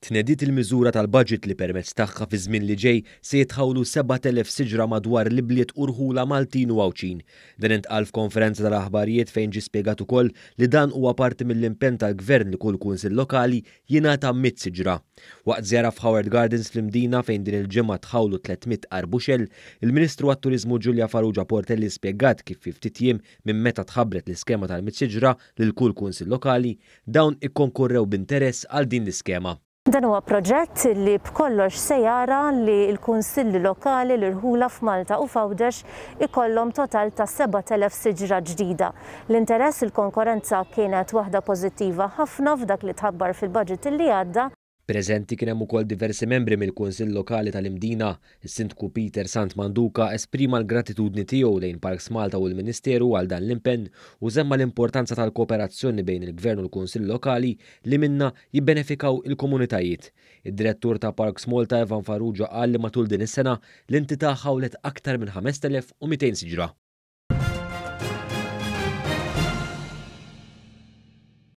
Tnediet il-miżura tal-budget li permezz tagħha fi żmien li ġej se jitħawlu 7,000 siġra madwar l-ibliet u rħula Maltin u Għawċin. Dan intqal f'konferenza tal-aħbarijiet fejn ġie spjegat ukoll li dan huwa parti mill-impenn tal-Gvern li kull kunsill lokali jingħata 100 siġra. Waqt żjara f'Howard Gardens fl-Mdina fejn din il-ġimgħa tħawlu 300 qarbuxel, il-Ministru għat-Turiżmu Giulia Farrugia Portelli spjegat kif fi ftit jiem minn meta tħabbret l-iskema tal-100 siġra lil kull kunsill lokali dawn ikkonkurrew b'interess għal din l-iskema. Dan huwa proġett li b'kollox se jara li l-kunsilli lokali l-irħula f'Malta u f'Għawdex ikollhom total ta' 7,000 siġra ġdida. L-interess il-konkurrenza kienet waħda pożittiva ħafna f'dak li tħabbar fil-budget li għadda. Preżenti kien hemm ukoll diversi membri mill-Kunsill Lokali tal-Imdina. Is-Sindku Peter Sant Manduka esprima l-gratitudni tiegħu lejn Parks Malta u l-Ministeru għal dan l-impenn u żemma l-importanza tal-kooperazzjoni bejn il-Gvern u l-Kunsill Lokali li minna jibbenefikaw il-komunitajiet. Id-Direttur ta' Parks Malta Evan Farrugia qal li matul din is-sena l-entità ħawlet aktar minn 5,200 siġra.